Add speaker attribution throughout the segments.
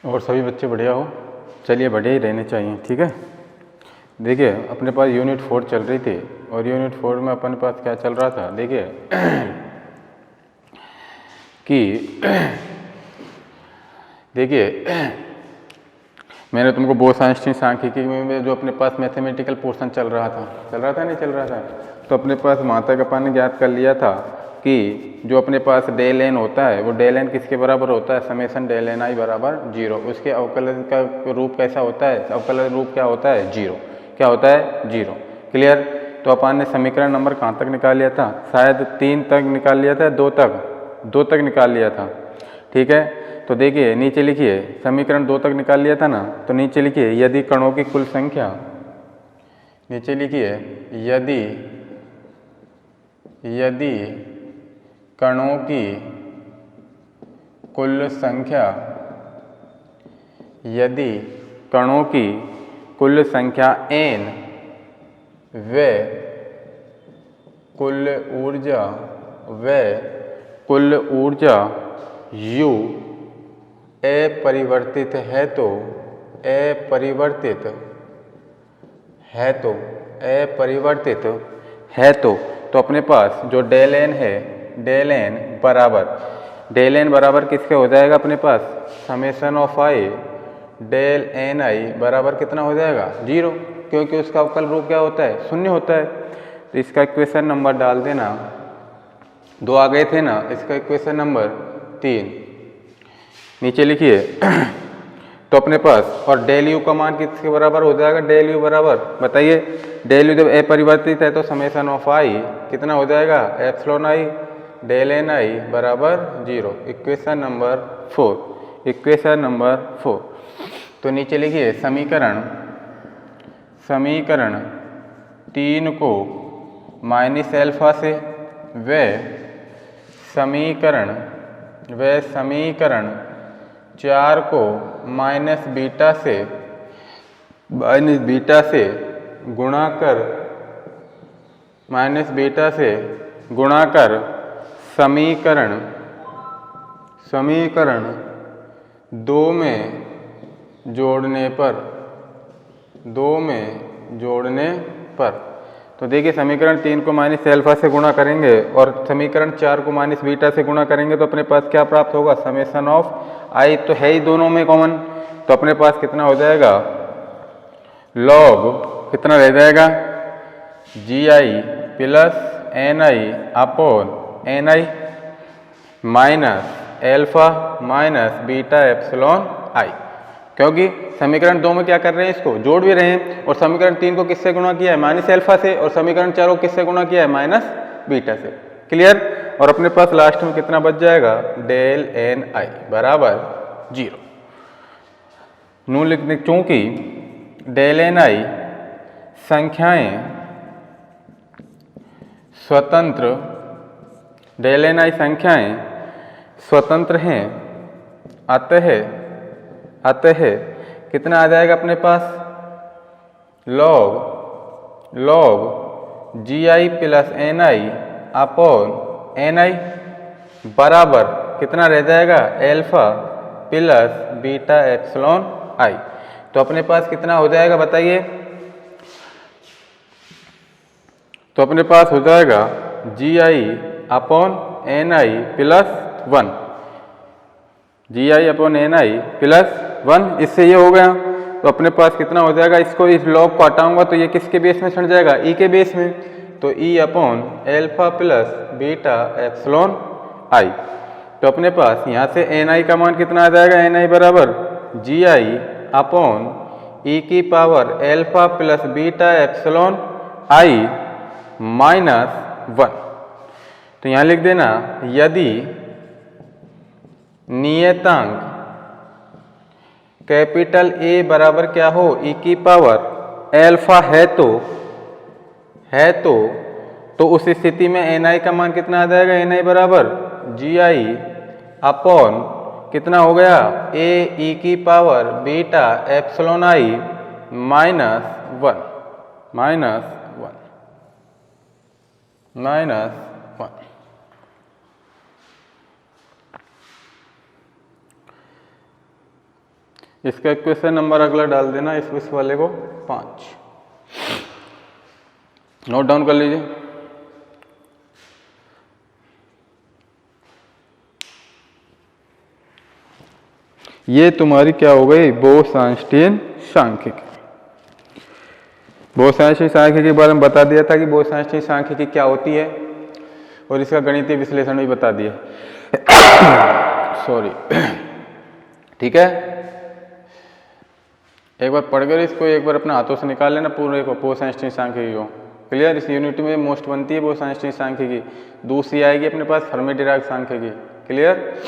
Speaker 1: और सभी बच्चे बढ़िया हो। चलिए बढ़िया ही रहने चाहिए, ठीक है। देखिए अपने पास यूनिट 4 चल रही थी और यूनिट 4 में अपने पास क्या चल रहा था, देखिए कि देखिए मैंने तुमको बोस-आइंस्टीन सांख्यिकी में जो अपने पास मैथमेटिकल पोर्शन चल रहा था नहीं चल रहा था, तो अपने पास वहाँ तक अपन ने ज्ञात कर लिया था कि जो अपने पास डेल एन होता है वो डेल एन किसके बराबर होता है, समेशन डेल एन आई बराबर 0। उसके अवकलन का रूप कैसा होता है, अवकलन रूप क्या होता है, 0। क्या होता है, 0। क्लियर। तो अपन ने समीकरण नंबर कहाँ तक निकाल लिया था, शायद 3 तक निकाल लिया था, 2 तक निकाल लिया था, ठीक है। तो देखिए नीचे लिखिए, समीकरण 2 तक निकाल लिया था ना, तो नीचे लिखिए यदि कणों की कुल संख्या, नीचे लिखिए यदि कणों की कुल संख्या, यदि कणों की कुल संख्या n व कुल ऊर्जा U अपरिवर्तित है तो अपने पास जो डेल एन है, डेल एन बराबर किसके हो जाएगा अपने पास, summation of i del n i बराबर कितना हो जाएगा, 0, क्योंकि उसका अवकल रूप क्या होता है, 0 होता है। तो इसका इक्वेशन नंबर डाल देना, 2 आ गए थे ना, इसका इक्वेशन नंबर 3 नीचे लिखिए तो अपने पास, और डेल यू का मान किसके बराबर हो जाएगा, डेल यू बराबर, बताइए, डेल यू जब अपरिवर्तित है तो समेशन ऑफ आई कितना हो जाएगा, epsilon i del n i बराबर 0। Equation number 4। तो नीचे लिखिए समीकरण 3 को माइनस एल्फा से व समीकरण 4 को माइनस बीटा से गुणा कर समीकरण 2 में जोड़ने पर तो देखिए समीकरण 3 को माइनस एल्फा से गुणा करेंगे और समीकरण 4 को माइनस बीटा से गुणा करेंगे तो अपने पास क्या प्राप्त होगा, समेशन ऑफ आई तो है ही दोनों में कॉमन, तो अपने पास कितना हो जाएगा, लॉग कितना रह जाएगा, g i plus n i upon n i minus alpha minus beta epsilon i, क्योंकि समीकरण 2 में क्या कर रहे हैं, इसको जोड़ भी रहे हैं, और समीकरण 3 को किससे गुणा किया है, माइनस एल्फा से, और समीकरण 4 को किससे गुणा किया है, माइनस बीटा से। क्लियर। और अपने पास लास्ट में कितना बच जाएगा, डेल एन आई बराबर 0। नू लिखने, चूंकि डेल एन आई संख्याएं स्वतंत्र हैं, अतः कितना आ जाएगा अपने पास, log ji i plus n i upon n i बराबर कितना रह जाएगा, alpha plus beta epsilon i. तो अपने पास कितना हो जाएगा बताइए, तो अपने पास हो जाएगा जी आई अपॉन एन आई प्लस 1, जी आई अपॉन एन आई प्लस 1, इससे ये हो गया। तो अपने पास कितना हो जाएगा, इसको इस लॉग को हटाऊंगा तो ये किसके बेस में सट जाएगा, ई के बेस में, तो e upon alpha plus beta epsilon i. तो अपने पास यहाँ से एन आई का मान कितना आ जाएगा, एन आई बराबर जी आई अपॉन ई की power alpha plus beta epsilon i minus 1। तो यहाँ लिख देना, यदि नियतांक कैपिटल ए बराबर क्या हो, ई की पावर एल्फा है तो उस स्थिति में एन आई का मान कितना आ जाएगा, एन आई बराबर जी आई अपॉन कितना हो गया, ए ई की power beta epsilon i minus 1। इसका क्वेश्चन नंबर अगला डाल देना, इस वाले को 5 नोट डाउन कर लीजिए। ये तुम्हारी क्या हो गई, बोस-आइंस्टीन सांख्यिकी। बोस-आइंस्टीन सांख्यिकी के बारे में बता दिया था कि बोस-आइंस्टीन सांख्यिकी क्या होती है, और इसका गणितीय विश्लेषण भी बता दिया। सॉरी, ठीक है। एक बार पढ़ कर इसको एक बार अपने हाथों से निकाल लेना पूरे को, बोस-आइंस्टीन सांख्यिकी को। क्लियर। इस यूनिट में मोस्ट बनती है बोस-आइंस्टीन सांख्यिकी, दूसरी आएगी अपने पास फर्मी-डिराक सांख्यिकी। क्लियर।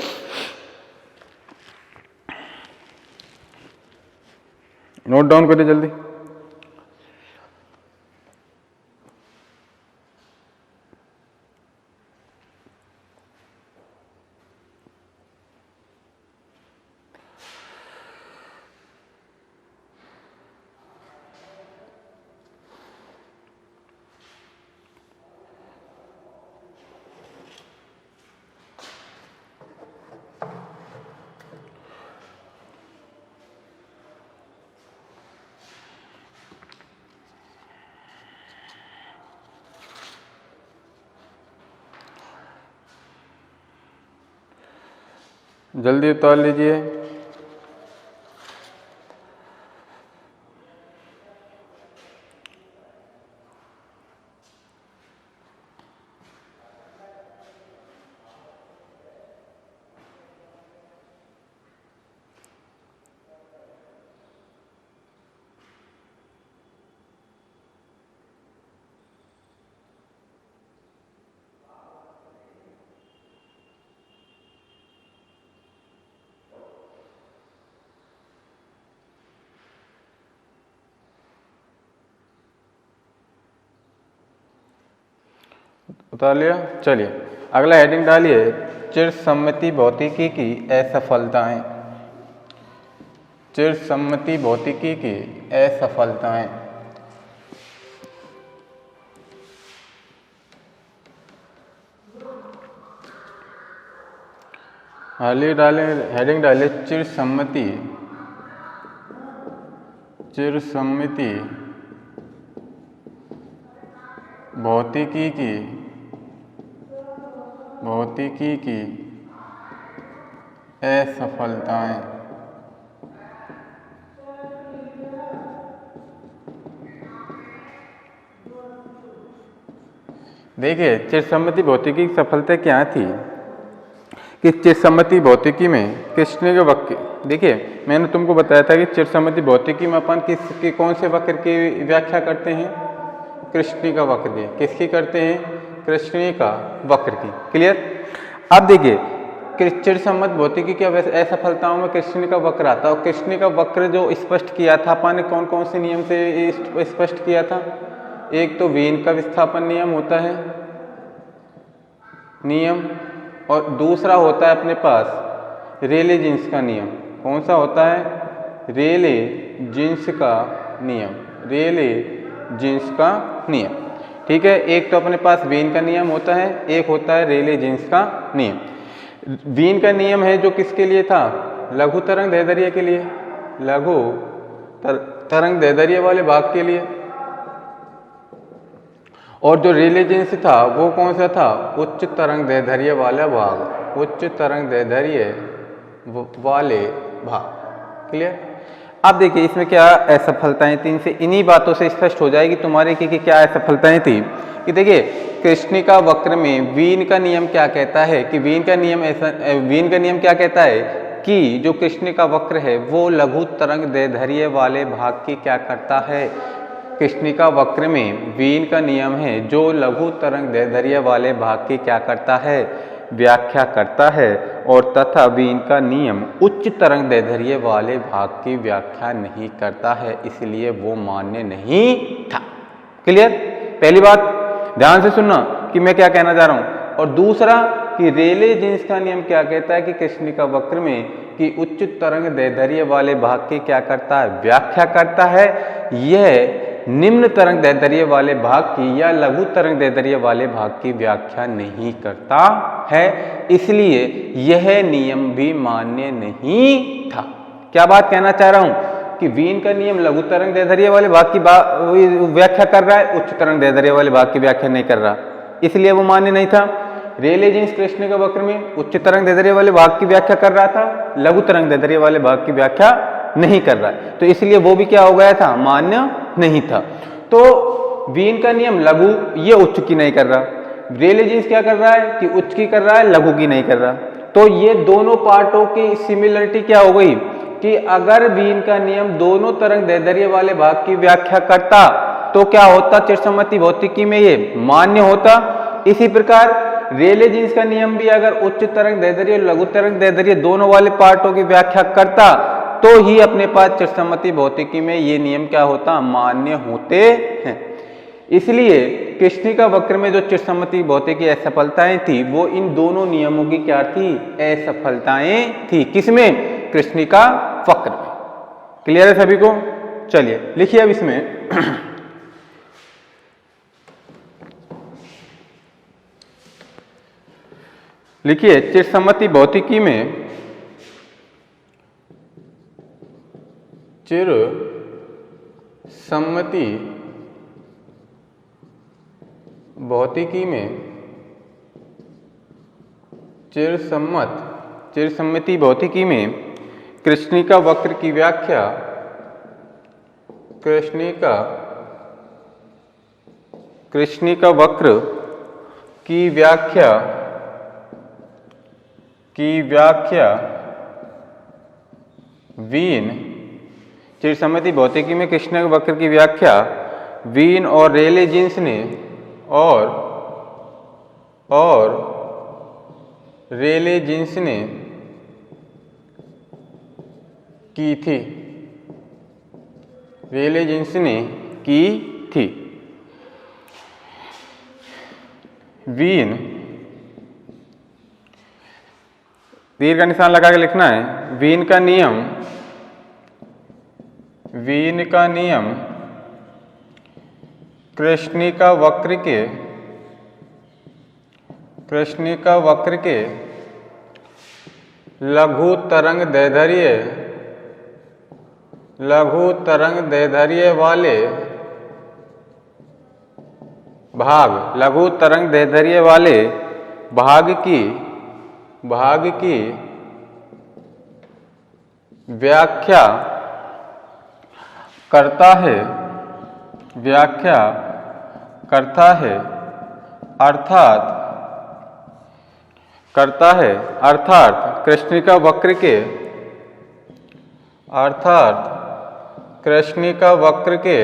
Speaker 1: नोट डाउन करिए जल्दी। जल्दी उतार लीजिए। उतार लिया। चलिए अगला हेडिंग डालिए, चिरसम्मति भौतिकी की असफलताएं। चिरसम्मति भौतिकी की असफलताएं। हालिए डालें, हेडिंग डालिए चिरसम्मति भौतिकी की असफलताएं। देखिए चिरसम्मति भौतिकी की सफलता क्या थी कि चिरसम्मति भौतिकी में कृष्ण के वक्र, देखिए मैंने तुमको बताया था कि चिरसम्मति भौतिकी में अपन किसके कौन से वक्र की व्याख्या करते हैं, कृष्णिका वक्र की। किसकी करते हैं, कृष्णिका वक्र की। क्लियर। अब देखिए चिरसम्मत भौतिकी की असफलताओं में कृष्णिका वक्र आता है, और कृष्णिका वक्र जो स्पष्ट किया था अपन ने कौन कौन से नियम से स्पष्ट किया था। एक तो वीन का विस्थापन नियम होता है नियम, और दूसरा होता है अपने पास रेले जीन्स का नियम। कौन सा होता है, रेले जीन्स का नियम। रेले जीन्स का नियम, ठीक है। एक तो अपने पास वीन का नियम होता है, एक होता है रेले जीन्स का नियम। वीन का नियम है जो किसके लिए था, लघु तरंग दैर्ध्य के लिए, लघु तरंग दैर्ध्य वाले भाग के लिए। और जो रेले जीन्स था वो कौन सा था, उच्च तरंग दैर्ध्य वाला भाग, उच्च तरंग दैर्ध्य वाले भाग। क्लियर। अब देखिए इसमें क्या असफलताएं थी, इनसे इन्हीं बातों से स्पष्ट हो जाएगी तुम्हारे कि क्या असफलताएं थी। कि देखिए कृष्णिका वक्र में वीन का नियम क्या कहता है कि वीन का नियम क्या कहता है कि जो कृष्णिका वक्र है वो लघु तरंग दैर्ध्य वाले भाग की क्या करता है। कृष्णिका वक्र में वीन का नियम है जो लघु तरंग दैर्ध्य वाले भाग की क्या करता है, व्याख्या करता है, और तथा वीन का नियम उच्च तरंग दैर्ध्य वाले भाग की व्याख्या नहीं करता है, इसलिए वो मान्य नहीं था। क्लियर। पहली बात ध्यान से सुनना कि मैं क्या कहना चाह रहा हूं। और दूसरा कि रेले जीन्स का नियम क्या कहता है कि कृष्णिका वक्र में कि उच्च तरंग दैर्ध्य वाले भाग की क्या करता है, व्याख्या करता है। यह निम्न तरंग दैर्ध्य वाले भाग की या लघु तरंग दैर्ध्य वाले भाग की व्याख्या नहीं करता है, इसलिए यह नियम भी मान्य नहीं था। क्या बात कहना चाह रहा हूं कि वीन का नियम लघु तरंग दैर्ध्य वाले भाग की व्याख्या कर रहा है, उच्च तरंग दैर्ध्य वाले भाग की व्याख्या नहीं कर रहा, इसलिए वो मान्य नहीं था। रेले जीन्स कृष्णिका वक्र में उच्च तरंग दैर्ध्य वाले भाग की व्याख्या कर रहा था, लघु तरंग दैर्ध्य वाले भाग की व्याख्या नहीं कर रहा है, तो इसलिए वो भी क्या हो गया था, मान्य नहीं था। तो वीन का नियम लघु ये उच्च की नहीं कर रहा, रेले जीन्स क्या कर रहा है कि उच्च की कर रहा है, लघु की नहीं कर रहा। तो ये दोनों पार्टों की सिमिलरिटी क्या हो गई कि अगर वीन का नियम दोनों तरंग दैर्ध्य वाले भाग की व्याख्या करता तो क्या होता, चिरसम्मति भौतिकी में ये मान्य होता। इसी प्रकार रेले जीन्स का नियम भी अगर उच्च तरंग दैर्ध्य और लघु तरंग दैर्ध्य दोनों वाले पार्टों की व्याख्या करता तो ही अपने पास चिरसम्मति भौतिकी में ये नियम क्या होता, मान्य होते हैं। इसलिए कृष्णिका वक्र में जो चिरसम्मति भौतिकी असफलताएं थी वो इन दोनों नियमों की क्या थी, असफलताएं थी। किसमें, कृष्णिका वक्र में। क्लियर है सभी को? चलिए लिखिए अब इसमें लिखिए चिरसम्मति भौतिकी में चिरसम्मति भौतिकी में चिरसम्मति भौतिकी में कृष्णिका वक्र की व्याख्या कृष्णिका वक्र की व्याख्या वीन, चिरसम्मति भौतिकी में कृष्णिका वक्र की व्याख्या वीन और रेले जीन्स ने और रेले जीन्स ने की थी, रेले जीन्स ने की थी। वीन, तीर का निशान लगा के लिखना है, वीन का नियम कृष्णिका वक्र के लघु तरंग दैर्ध्य वाले भाग की व्याख्या करता है, अर्थात कृष्णिका वक्र के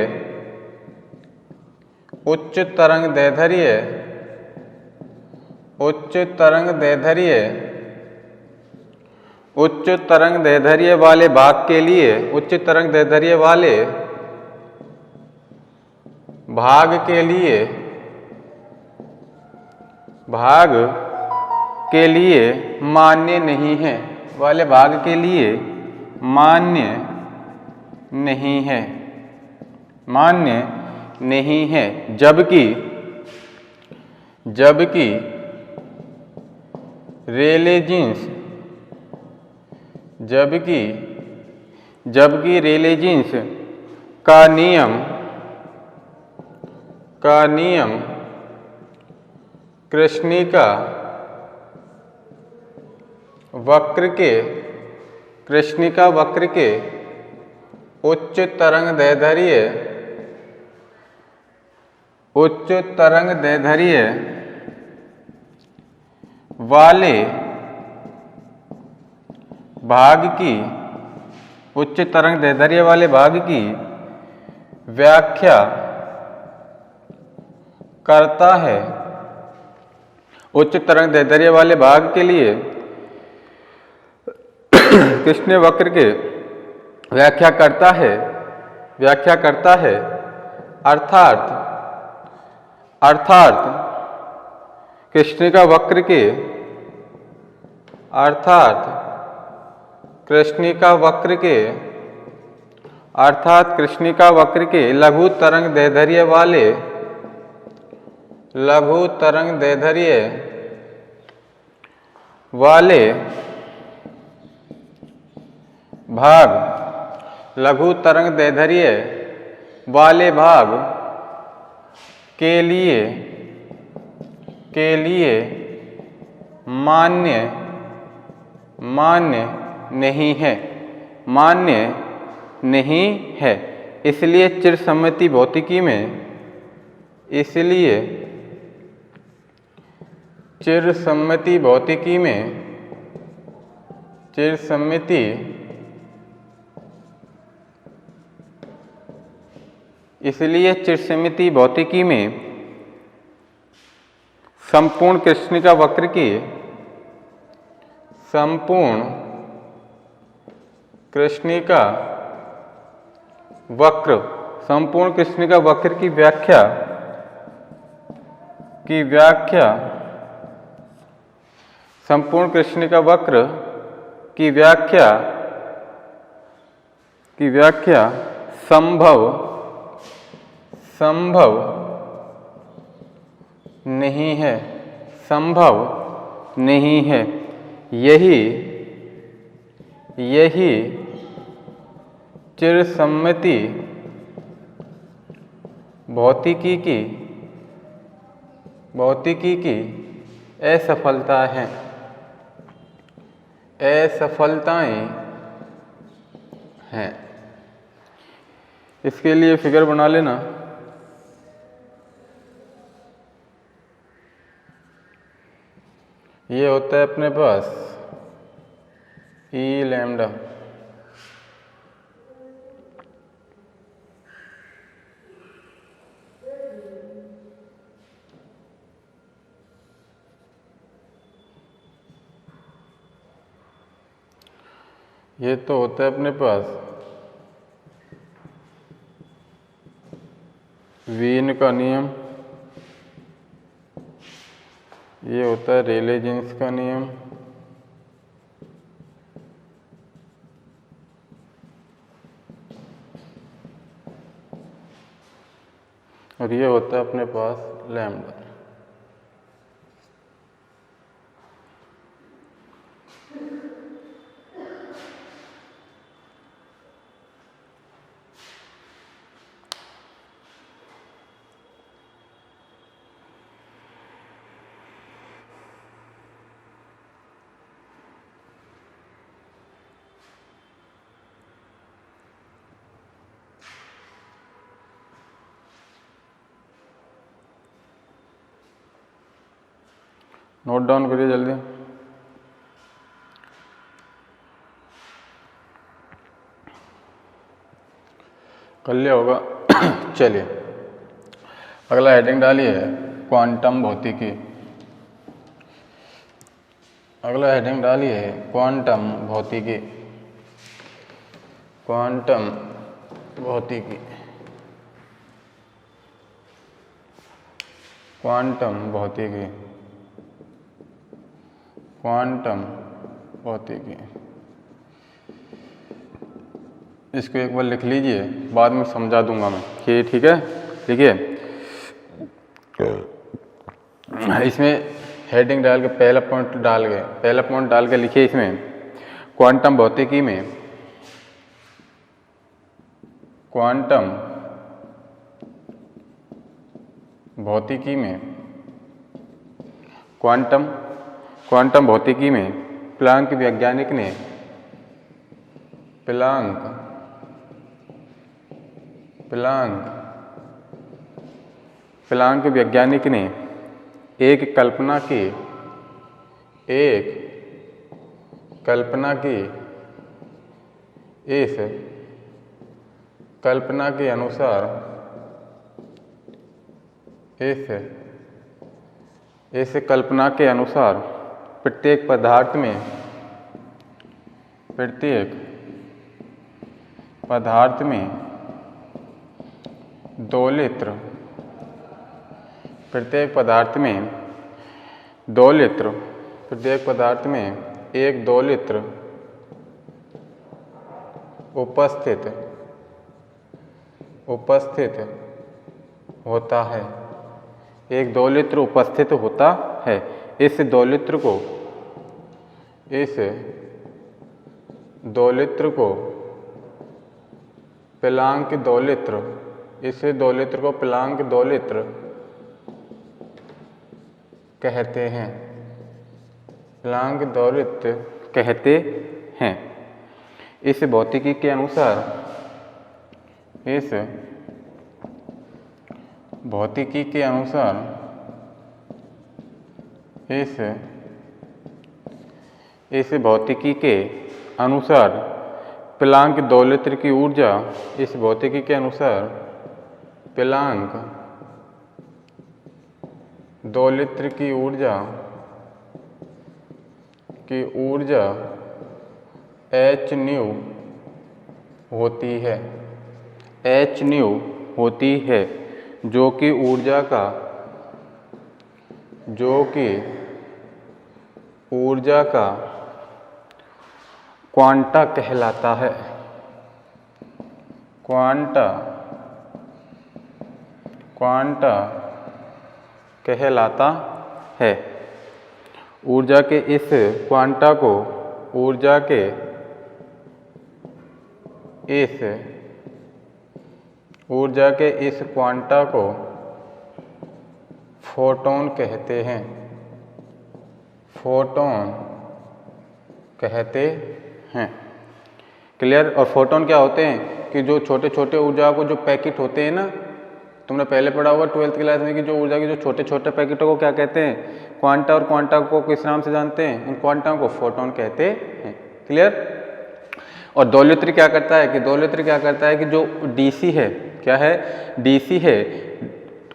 Speaker 1: उच्च तरंग दैर्ध्य वाले भाग के लिए, उच्च तरंग दैर्ध्य वाले भाग के लिए मान्य नहीं है, वाले भाग के लिए मान्य नहीं है, जबकि रेले जीन्स का नियम कृष्णिका वक्र के उच्च तरंग दैर्ध्य वाले भाग की, उच्च तरंग दैर्ध्य वाले भाग की व्याख्या करता है, उच्च तरंग दैर्ध्य वाले भाग के लिए कृष्ण वक्र के व्याख्या करता है, अर्थात कृष्णिका वक्र के लघु तरंग दैर्ध्य भाग लघु तरंग दैर्ध्य वाले भाग के लिए मान्य नहीं है, मान्य नहीं है। इसलिए चिरसम्मति भौतिकी में, इसलिए चिरसम्मति भौतिकी में, चिरसम्मति इसलिए चिरसम्मति भौतिकी में संपूर्ण कृष्णिका वक्र की, संपूर्ण कृष्णिका वक्र, संपूर्ण कृष्णिका वक्र की व्याख्या संपूर्ण कृष्णिका वक्र की व्याख्या संभव नहीं है, संभव नहीं है। यही चिरसम्मति भौतिकी की असफलता है, असफलताएं हैं। इसके लिए फिगर बना लेना। ये होता है अपने पास ई लैम्डा, ये तो होता है अपने पास वीन का नियम, ये होता है रेले जीन्स का नियम, और ये होता है अपने पास लैम्डा। नोट डाउन करिए जल्दी। कर लिया होगा। चलिए अगला हेडिंग डालिए क्वांटम भौतिकी। अगला हेडिंग डालिए क्वांटम भौतिकी, क्वांटम भौतिकी, क्वांटम भौतिकी, क्वांटम भौतिकी। इसको एक बार लिख लीजिए, बाद में समझा दूंगा मैं। ठीक है, देखिए इसमें हेडिंग डाल के पहला पॉइंट डाल के लिखिए इसमें क्वांटम भौतिकी में, क्वांटम भौतिकी में, क्वांटम भौतिकी में प्लांक वैज्ञानिक ने, प्लांक वैज्ञानिक ने एक कल्पना की, इस कल्पना के अनुसार, इस कल्पना के अनुसार प्रत्येक पदार्थ में 2 लित्र, प्रत्येक पदार्थ में 2 लित्र, प्रत्येक पदार्थ में 1-2 लित्र उपस्थित होता है, 1-2 लित्र उपस्थित होता है। इस 2 लित्र को, इस दोलित्र को पिलांक दोलित्र, इस दोलित्र को पिलांक दोलित्र कहते हैं, पिलांक दोलित्र कहते हैं। इस भौतिकी के अनुसार, इस भौतिकी के अनुसार, इस भौतिकी के अनुसार पिलांक दोलित्र की ऊर्जा, इस भौतिकी के अनुसार पिलांक दोलित्र की ऊर्जा h न्यू होती है, h न्यू होती है, जो कि ऊर्जा का क्वांटा कहलाता है, क्वांटा कहलाता है। ऊर्जा के इस क्वांटा को, ऊर्जा के इस क्वांटा को फोटॉन कहते हैं, फोटॉन कहते हैं। क्लियर। और फोटॉन क्या होते हैं कि जो छोटे छोटे ऊर्जा को जो पैकेट होते हैं ना, तुमने पहले पढ़ा होगा 12th क्लास में कि जो ऊर्जा के जो छोटे छोटे पैकेटों को क्या कहते हैं, क्वांटा। और क्वांटा को किस नाम से जानते हैं, उन क्वांटाओं को फोटॉन कहते हैं। क्लियर। और दोलित्र क्या करता है कि दोलित्र क्या करता है कि जो डीसी है, क्या है, डीसी है,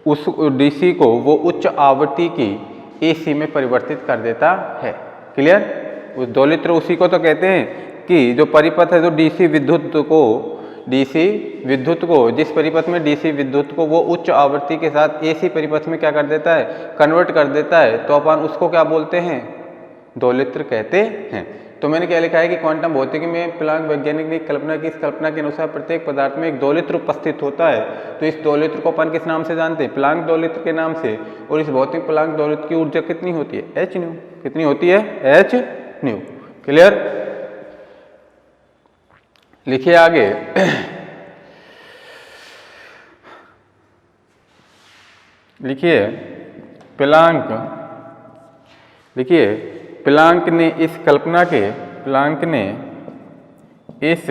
Speaker 1: उस डीसी को वो उच्च आवृत्ति की एसी में परिवर्तित कर देता है। क्लियर। उस दोलित्र उसी को तो कहते हैं कि जो परिपथ है, जो डीसी विद्युत को जिस परिपथ में डीसी विद्युत को वो उच्च आवृत्ति के साथ एसी परिपथ में क्या कर देता है, कन्वर्ट कर देता है, तो अपन उसको क्या बोलते हैं, दोलित्र कहते हैं। तो मैंने क्या लिखा है कि क्वांटम भौतिकी में प्लांक वैज्ञानिक ने कल्पना की, इस कल्पना के अनुसार प्रत्येक पदार्थ में एक दोलित्र उपस्थित होता है। तो इस दोलित्र को अपन किस नाम से जानते हैं, प्लांक दोलित्र के नाम से। और इस भौतिक प्लांक दोलित्र की ऊर्जा कितनी होती है, h न्यू। कितनी होती है, h न्यू। क्लियर। लिखिए आगे। लिखिए प्लांक, लिखिए प्लांक ने इस कल्पना के, प्लांक ने इस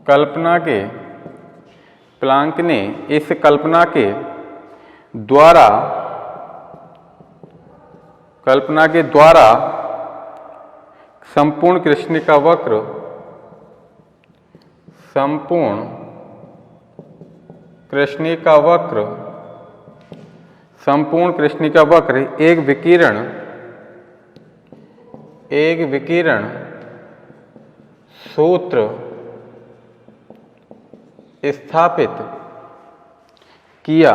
Speaker 1: कल्पना के, प्लांक ने इस कल्पना के द्वारा, कल्पना के द्वारा संपूर्ण कृष्णिका वक्र, संपूर्ण कृष्णिका वक्र, संपूर्ण कृष्णिका वक्र एक विकिरण सूत्र स्थापित किया।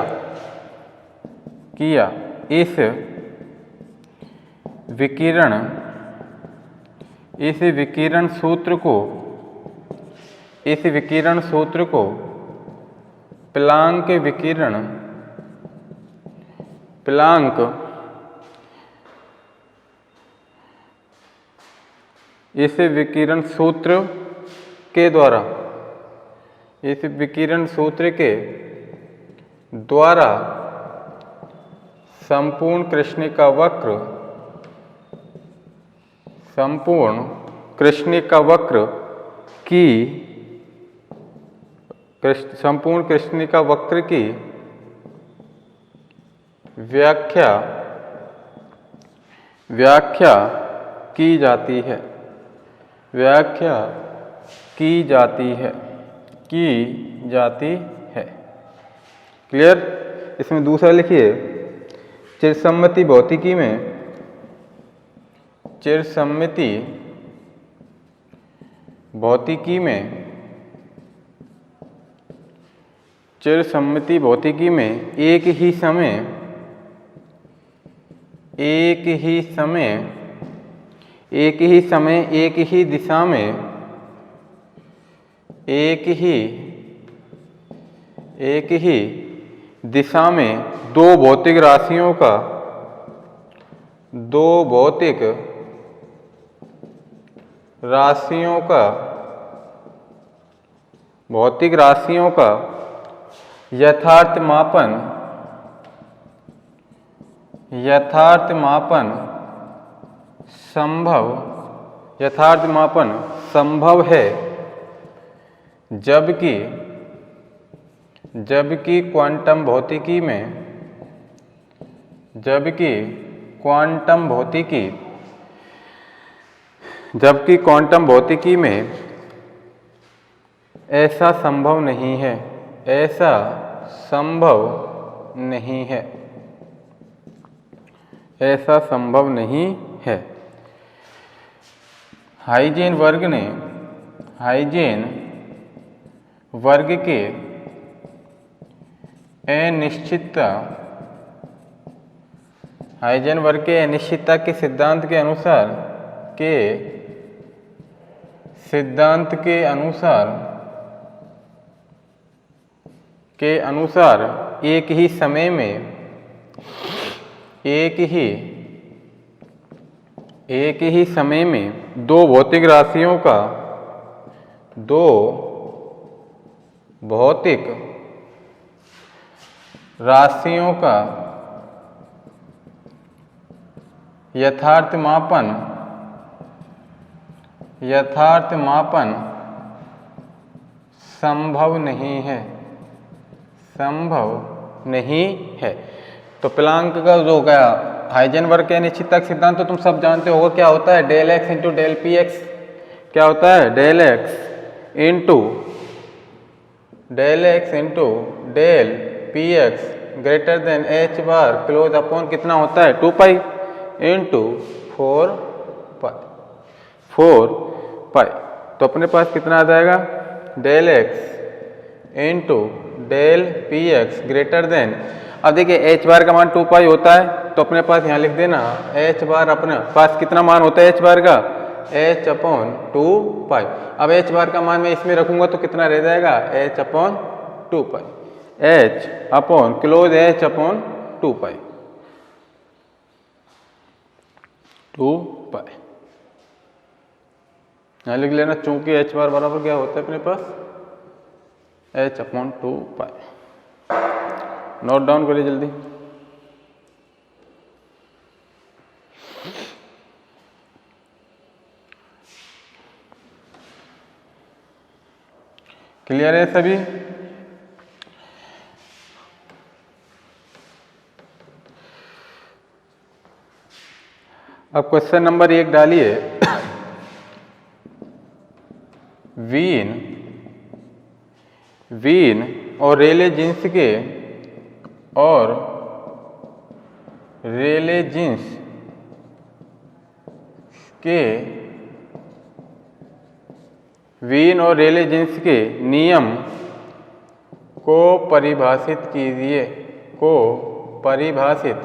Speaker 1: इस विकिरण सूत्र को प्लांक विकिरण, प्लांक इस विकिरण सूत्र के द्वारा, इस विकिरण सूत्र के द्वारा संपूर्ण कृष्णिका वक्र, संपूर्ण कृष्णिका वक्र की, संपूर्ण कृष्णिका वक्र की व्याख्या की जाती है, व्याख्या की जाती है। क्लियर। इसमें दूसरा लिखिए, चिरसम्मति भौतिकी में, चिरसम्मति भौतिकी में, चिरसम्मति भौतिकी में एक ही समय, एक ही दिशा में, एक ही दिशा में दो भौतिक राशियों का, दो भौतिक राशियों का, भौतिक राशियों का यथार्थ मापन, यथार्थ मापन संभव, यथार्थ मापन संभव है, जबकि क्वांटम भौतिकी में, जबकि क्वांटम भौतिकी में ऐसा संभव नहीं है, ऐसा संभव नहीं है, ऐसा संभव नहीं है। हाइजेन वर्ग ने, हाइजेन वर्ग के अनिश्चितता, हाइजेन वर्ग के अनिश्चितता के सिद्धांत के अनुसार, के अनुसार एक ही समय में, एक ही समय में दो भौतिक राशियों का, दो भौतिक राशियों का यथार्थ मापन संभव नहीं है, संभव नहीं है। तो प्लांक का जो हो गया हाइजेनबर्ग के अनिश्चितता सिद्धांत तो तुम सब जानते होगा क्या होता है, del x into del p x, क्या होता है, del x into del p x greater than h bar close upon कितना होता है 2 पाई इंटू 4 पाई। तो अपने पास कितना आ जाएगा, del x into del p x greater than, अब देखिए एच बार का मान 2 पाई होता है तो अपने पास यहाँ लिख देना एच बार अपने पास कितना मान होता है एच बार का, एच अपॉन 2 पाई। अब एच बार का मान मैं इसमें रखूंगा तो कितना रह जाएगा, h upon 2 pi, h upon close h upon 2 pi, 2 pi यहाँ लिख लेना, चूंकि एच बार बराबर क्या होता है अपने पास, एच अपॉन 2 पाई। नोट डाउन करिए जल्दी। क्लियर है सभी? अब क्वेश्चन नंबर 1 डालिए, वीन और रेले जीन्स के नियम को परिभाषित कीजिए, परिभाषित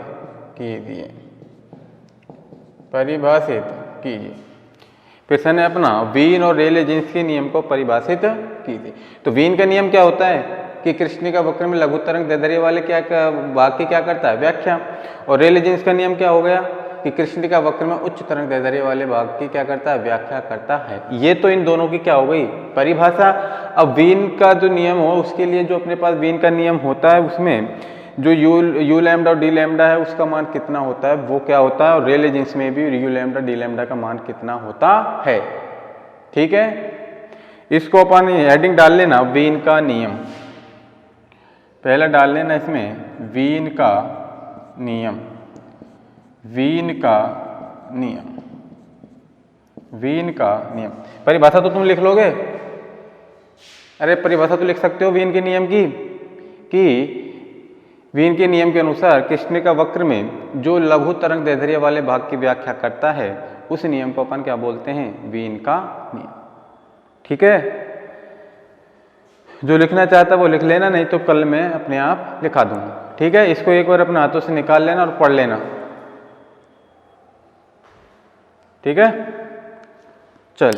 Speaker 1: कीजिए। प्रश्न है अपना, वीन और रेले जीन्स के नियम को परिभाषित कीजिए। तो वीन का नियम क्या होता है कि कृष्णिका वक्र में लघु तरंग दैर्ध्य वाले भाग की क्या करता है, व्याख्या। और रेले जीन्स का नियम क्या हो गया कि कृष्णिका वक्र में उच्च तरंग दैर्ध्य वाले भाग की क्या करता है, व्याख्या करता है। ये तो इन दोनों की क्या हो गई, परिभाषा। अब वीन का जो नियम हो उसके लिए जो अपने पास वीन का नियम होता है उसमें जो यू लैम्डा और डी लैम्डा है उसका मान कितना होता है वो क्या होता है, और रेले जीन्स में भी यू लैम्डा डी लैम्डा का मान कितना होता है। ठीक है, इसको अपन हेडिंग डाल लेना, वीन का नियम। पहला डाल लेना इसमें वीन का नियम, वीन का नियम। परिभाषा तो तुम लिख लोगे, अरे परिभाषा तो लिख सकते हो वीन के नियम की, कि वीन के नियम के अनुसार कृष्णिका वक्र में जो लघु तरंग दैर्ध्य वाले भाग की व्याख्या करता है उस नियम को अपन क्या बोलते हैं, वीन का नियम। ठीक है, जो लिखना चाहता है वो लिख लेना, नहीं तो कल मैं अपने आप लिखा दूंगा। ठीक है, इसको एक बार अपने हाथों से निकाल लेना और पढ़ लेना। ठीक है, चल।